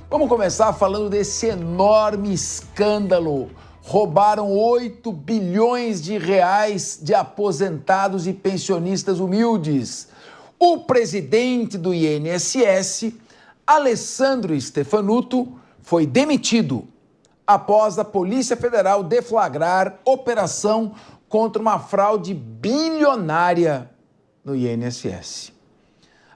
Vamos começar falando desse enorme escândalo. Roubaram 8 bilhões de reais de aposentados e pensionistas humildes. O presidente do INSS, Alessandro Stefanuto, foi demitido após a Polícia Federal deflagrar operação contra uma fraude bilionária no INSS.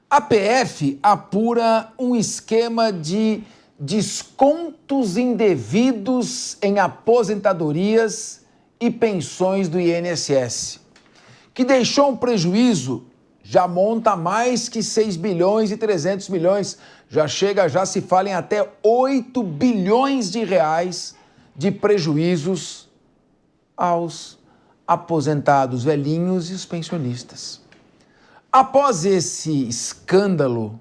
A PF apura um esquema de descontos indevidos em aposentadorias e pensões do INSS, que deixou um prejuízo, já monta mais que 6 bilhões e 300 milhões, já se fala em até 8 bilhões de reais de prejuízos aos aposentados velhinhos e os pensionistas. Após esse escândalo,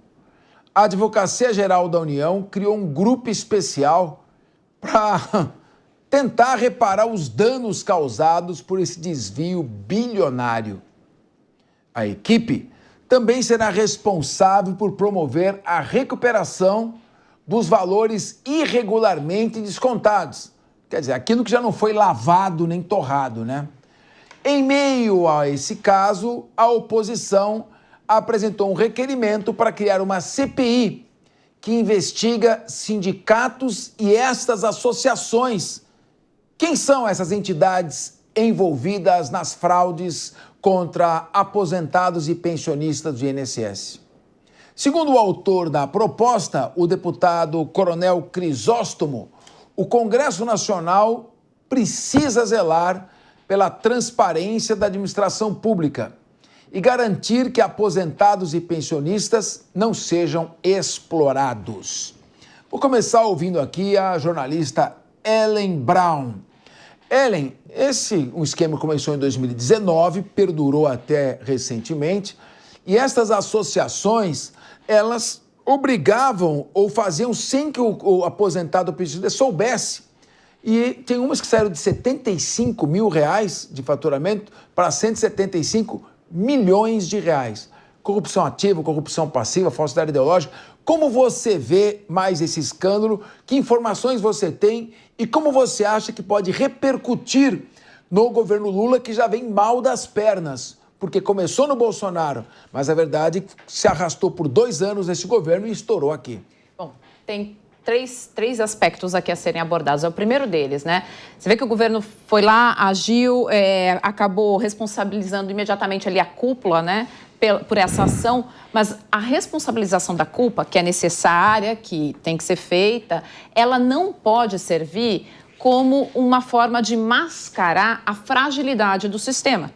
a Advocacia Geral da União criou um grupo especial para tentar reparar os danos causados por esse desvio bilionário. A equipe também será responsável por promover a recuperação dos valores irregularmente descontados. Quer dizer, aquilo que já não foi lavado nem torrado, né? Em meio a esse caso, a oposição apresentou um requerimento para criar uma CPI que investiga sindicatos e estas associações. Quem são essas entidades envolvidas nas fraudes contra aposentados e pensionistas do INSS? Segundo o autor da proposta, o deputado Coronel Crisóstomo, o Congresso Nacional precisa zelar pela transparência da administração pública e garantir que aposentados e pensionistas não sejam explorados. Vou começar ouvindo aqui a jornalista Ellen Brown. Ellen, um esquema começou em 2019, perdurou até recentemente, e estas associações, elas obrigavam ou faziam sem que o aposentado ou pensionista soubesse. E tem umas que saíram de 75 mil reais de faturamento para 175 milhões de reais. Corrupção ativa, corrupção passiva, falsidade ideológica. Como você vê mais esse escândalo? Que informações você tem? E como você acha que pode repercutir no governo Lula, que já vem mal das pernas? Porque começou no Bolsonaro, mas a verdade é que se arrastou por 2 anos nesse governo e estourou aqui. Bom, tem três aspectos aqui a serem abordados. É o primeiro deles, né? Você vê que o governo foi lá, agiu, acabou responsabilizando imediatamente ali a cúpula, né, por essa ação, mas a responsabilização da culpa, que é necessária, que tem que ser feita, ela não pode servir como uma forma de mascarar a fragilidade do sistema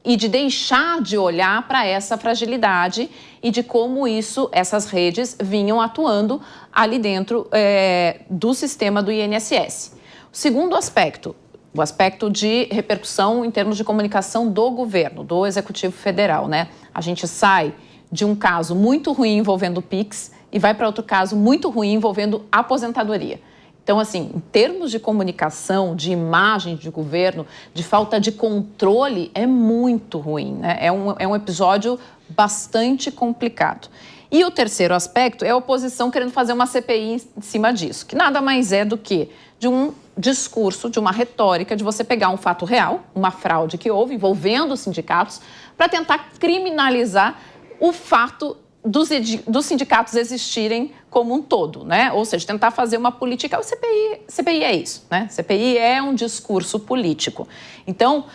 e de deixar de olhar para essa fragilidade e de como essas redes vinham atuando ali dentro do sistema do INSS. O segundo aspecto, o aspecto de repercussão em termos de comunicação do governo, do Executivo Federal, né? A gente sai de um caso muito ruim envolvendo o Pix e vai para outro caso muito ruim envolvendo aposentadoria. Então, assim, em termos de comunicação, de imagem de governo, de falta de controle, é muito ruim, né? É um episódio bastante complicado. E o terceiro aspecto é a oposição querendo fazer uma CPI em cima disso, que nada mais é do que de um discurso, de uma retórica de você pegar um fato real, uma fraude que houve envolvendo os sindicatos, para tentar criminalizar o fato dos sindicatos existirem como um todo, né? Ou seja, tentar fazer uma política. O CPI é isso, né? CPI é um discurso político. Então,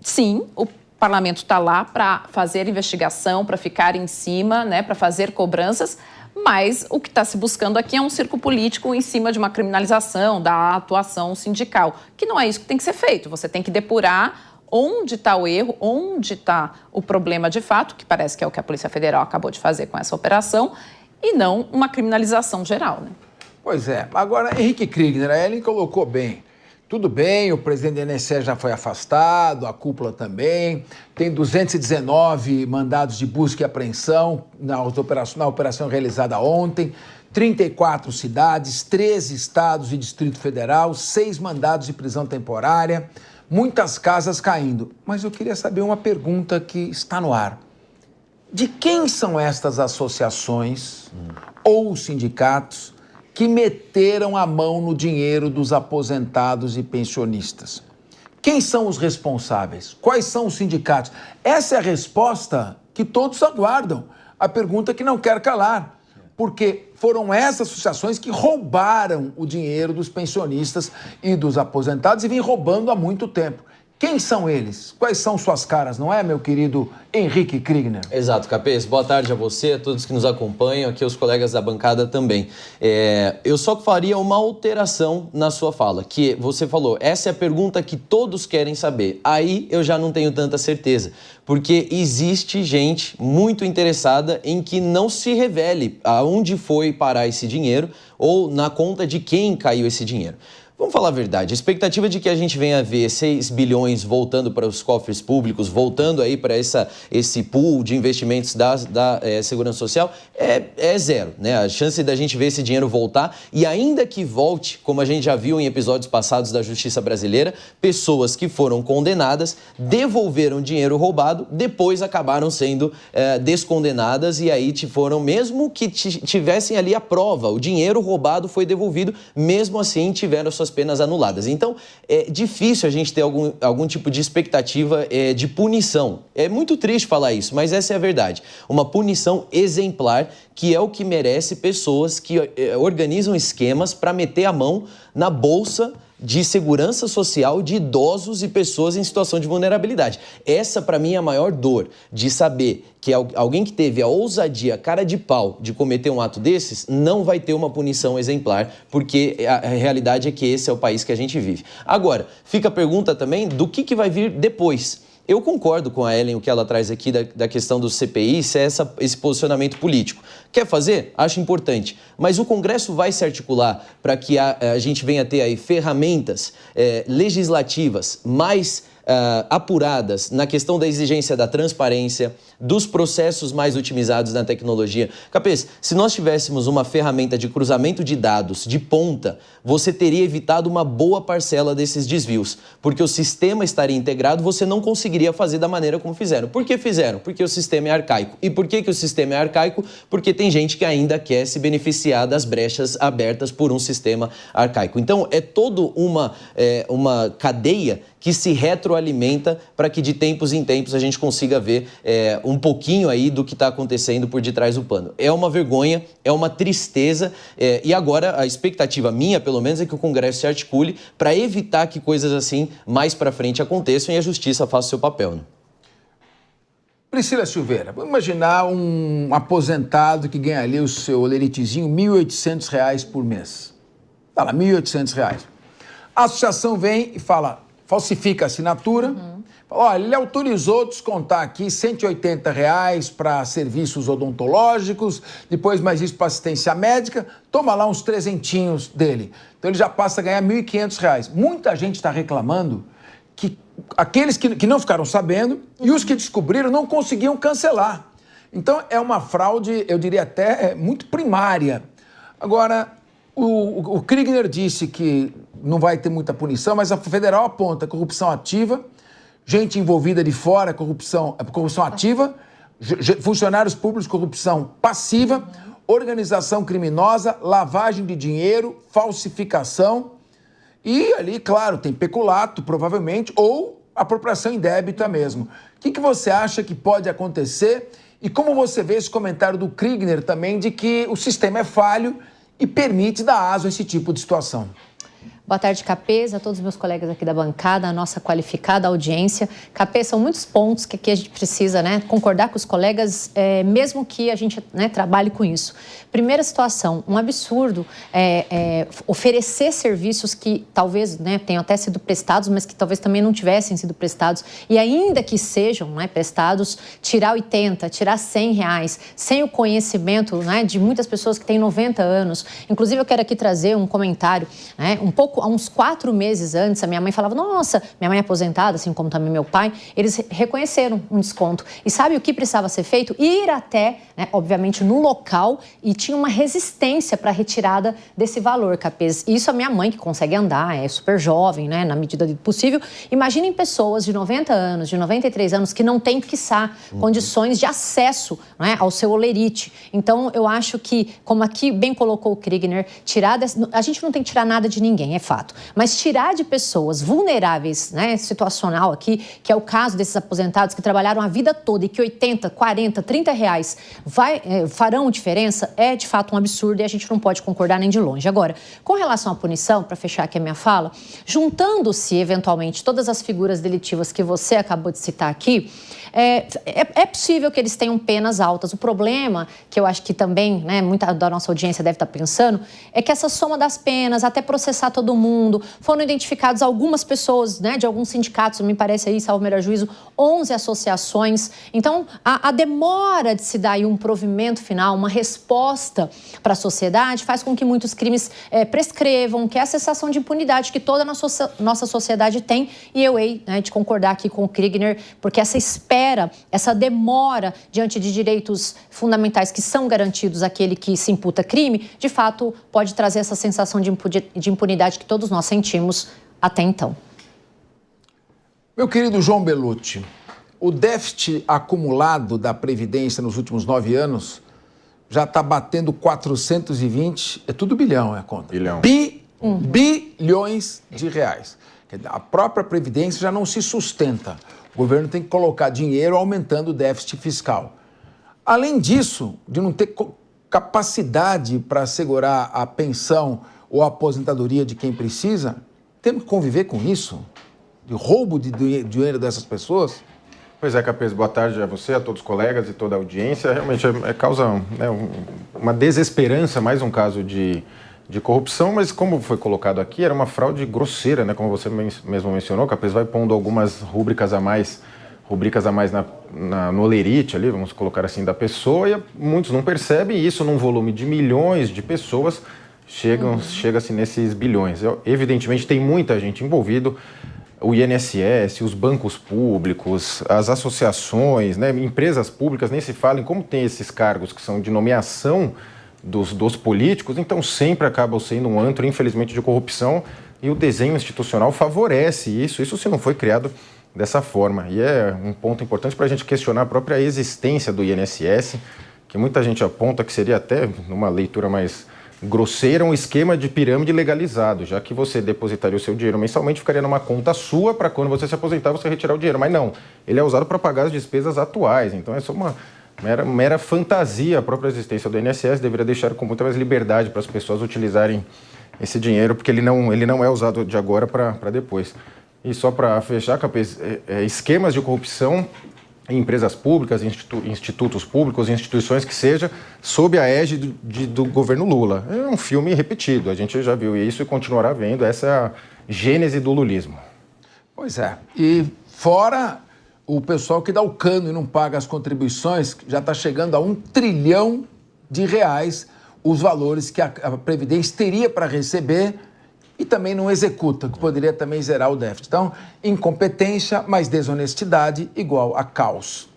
sim, o parlamento está lá para fazer investigação, para ficar em cima, né? Para fazer cobranças, mas o que está se buscando aqui é um circo político em cima de uma criminalização da atuação sindical, que não é isso que tem que ser feito. Você tem que depurar onde está o erro, onde está o problema de fato, que parece que é o que a Polícia Federal acabou de fazer com essa operação, e não uma criminalização geral, né? Pois é. Agora, Henrique Kriegner, a Ellen colocou bem. Tudo bem, o presidente do INSS já foi afastado, a cúpula também, tem 219 mandados de busca e apreensão na operação realizada ontem, 34 cidades, 13 estados e Distrito Federal, 6 mandados de prisão temporária, muitas casas caindo. Mas eu queria saber uma pergunta que está no ar. De quem são estas associações ou sindicatos que meteram a mão no dinheiro dos aposentados e pensionistas? Quem são os responsáveis? Quais são os sindicatos? Essa é a resposta que todos aguardam. A pergunta que não quer calar. Porque foram essas associações que roubaram o dinheiro dos pensionistas e dos aposentados e vêm roubando há muito tempo. Quem são eles? Quais são suas caras, não é, meu querido Henrique Kriegner? Exato, Capês. Boa tarde a você, a todos que nos acompanham, aqui os colegas da bancada também. Eu só faria uma alteração na sua fala, que você falou, essa é a pergunta que todos querem saber. Aí eu já não tenho tanta certeza, porque existe gente muito interessada em que não se revele aonde foi parar esse dinheiro ou na conta de quem caiu esse dinheiro. Vamos falar a verdade, a expectativa de que a gente venha ver 6 bilhões voltando para os cofres públicos, voltando aí para esse pool de investimentos da Segurança Social é zero, né? A chance da gente ver esse dinheiro voltar e ainda que volte, como a gente já viu em episódios passados da Justiça Brasileira, pessoas que foram condenadas, devolveram dinheiro roubado, depois acabaram sendo descondenadas e aí foram, mesmo que tivessem ali a prova, o dinheiro roubado foi devolvido, mesmo assim tiveram suas penas anuladas. Então, é difícil a gente ter algum tipo de expectativa de punição. É muito triste falar isso, mas essa é a verdade. Uma punição exemplar, que é o que merece pessoas que organizam esquemas para meter a mão na bolsa de segurança social de idosos e pessoas em situação de vulnerabilidade. Essa, para mim, é a maior dor, de saber que alguém que teve a ousadia, cara de pau, de cometer um ato desses, não vai ter uma punição exemplar, porque a realidade é que esse é o país que a gente vive. Agora, fica a pergunta também do que vai vir depois. Eu concordo com a Ellen, o que ela traz aqui da questão do CPI, se é esse posicionamento político. Quer fazer? Acho importante. Mas o Congresso vai se articular para que a gente venha ter aí ferramentas legislativas mais apuradas na questão da exigência da transparência, dos processos mais otimizados na tecnologia. Capês, se nós tivéssemos uma ferramenta de cruzamento de dados de ponta, você teria evitado uma boa parcela desses desvios, porque o sistema estaria integrado, você não conseguiria fazer da maneira como fizeram. Por que fizeram? Porque o sistema é arcaico. E por que o sistema é arcaico? Porque tem gente que ainda quer se beneficiar das brechas abertas por um sistema arcaico. Então, é toda uma cadeia que se retroalimenta para que de tempos em tempos a gente consiga ver um pouquinho aí do que está acontecendo por detrás do pano. É uma vergonha, é uma tristeza e agora a expectativa minha, pelo menos, é que o Congresso se articule para evitar que coisas assim mais para frente aconteçam e a Justiça faça o seu papel, né? Priscila Silveira, vamos imaginar um aposentado que ganha ali o seu oleritezinho R$ 1.800 por mês. Fala, R$ 1.800. A associação vem e fala, falsifica a assinatura, fala, olha, ele autorizou descontar aqui R$ 180 para serviços odontológicos, depois mais isso para assistência médica, toma lá uns trezentinhos dele. Então ele já passa a ganhar R$ 1.500. Muita gente está reclamando que aqueles que não ficaram sabendo e os que descobriram não conseguiam cancelar. Então é uma fraude, eu diria até, muito primária. Agora, o Kriegner disse que não vai ter muita punição, mas a federal aponta corrupção ativa, gente envolvida de fora, corrupção ativa, funcionários públicos, corrupção passiva, organização criminosa, lavagem de dinheiro, falsificação e ali, claro, tem peculato, provavelmente, ou apropriação indébita mesmo. O que você acha que pode acontecer e como você vê esse comentário do Kriegner também de que o sistema é falho e permite dar aso a esse tipo de situação? Boa tarde, Capês, a todos os meus colegas aqui da bancada, a nossa qualificada audiência. Capês, são muitos pontos que aqui a gente precisa, concordar com os colegas, mesmo que a gente trabalhe com isso. Primeira situação, um absurdo oferecer serviços que talvez tenham até sido prestados, mas que talvez também não tivessem sido prestados, e ainda que sejam prestados, tirar 80, tirar R$100, sem o conhecimento de muitas pessoas que têm 90 anos. Inclusive, eu quero aqui trazer um comentário um pouco há uns 4 meses antes, a minha mãe falava, nossa, minha mãe é aposentada, assim como também meu pai, eles reconheceram um desconto. E sabe o que precisava ser feito? Ir até, né, obviamente, no local, e tinha uma resistência para a retirada desse valor, Capês. Isso a minha mãe, que consegue andar, é super jovem, né, na medida do possível. Imaginem pessoas de 90 anos, de 93 anos, que não têm, quiçá, condições de acesso, né, ao seu olerite. Então, eu acho que, como aqui bem colocou o Kriegner, a gente não tem que tirar nada de ninguém, é fato, mas tirar de pessoas vulneráveis, né, situacional aqui, que é o caso desses aposentados que trabalharam a vida toda e que 80, 40, 30 reais farão diferença, é de fato um absurdo e a gente não pode concordar nem de longe. Agora, com relação à punição, para fechar aqui a minha fala, juntando-se eventualmente todas as figuras delitivas que você acabou de citar aqui, é possível que eles tenham penas altas. O problema, que eu acho que também, né, muita da nossa audiência deve estar pensando, é que essa soma das penas, até processar todo mundo, foram identificadas algumas pessoas, né, de alguns sindicatos, me parece aí, salvo melhor juízo, 11 associações. Então, a demora de se dar aí um provimento final, uma resposta para a sociedade, faz com que muitos crimes prescrevam, que é a sensação de impunidade que toda a nossa sociedade tem. E eu hei, né, de concordar aqui com o Kriegner, porque essa espera, essa demora diante de direitos fundamentais que são garantidos àquele que se imputa crime, de fato, pode trazer essa sensação de impunidade que todos nós sentimos até então. Meu querido João Belutti, o déficit acumulado da Previdência nos últimos 9 anos já está batendo 420, é tudo bilhão, é a conta? Bilhão. Bilhões de reais. A própria Previdência já não se sustenta. O governo tem que colocar dinheiro aumentando o déficit fiscal. Além disso, de não ter capacidade para assegurar a pensão ou a aposentadoria de quem precisa, temos que conviver com isso? De roubo de dinheiro dessas pessoas? Pois é, Capês, boa tarde a você, a todos os colegas e toda a audiência. Realmente causa, né, uma desesperança, mais um caso de corrupção, mas como foi colocado aqui, era uma fraude grosseira, né? Como você mesmo mencionou, Capês vai pondo algumas rubricas a mais no olerite ali, vamos colocar assim, da pessoa, e muitos não percebem, e isso num volume de milhões de pessoas chega-se nesses bilhões. Evidentemente tem muita gente envolvida, o INSS, os bancos públicos, as associações, né, empresas públicas, nem se fala em como tem esses cargos que são de nomeação dos políticos, então sempre acabam sendo um antro, infelizmente, de corrupção, e o desenho institucional favorece isso se não foi criado dessa forma. E é um ponto importante para a gente questionar a própria existência do INSS, que muita gente aponta que seria até, numa leitura mais grosseira, um esquema de pirâmide legalizado, já que você depositaria o seu dinheiro mensalmente, ficaria numa conta sua para quando você se aposentar você retirar o dinheiro. Mas não, ele é usado para pagar as despesas atuais, então é só uma mera fantasia. A própria existência do INSS deveria deixar com muita mais liberdade para as pessoas utilizarem esse dinheiro, porque ele não é usado de agora para depois. E só para fechar, Capês, esquemas de corrupção em empresas públicas, institutos públicos, instituições que seja, sob a égide do governo Lula. É um filme repetido, a gente já viu isso e continuará vendo, essa é a gênese do lulismo. Pois é, e fora o pessoal que dá o cano e não paga as contribuições, já está chegando a R$1 trilhão os valores que a Previdência teria para receber e também não executa, que poderia também zerar o déficit. Então, incompetência mais desonestidade igual a caos.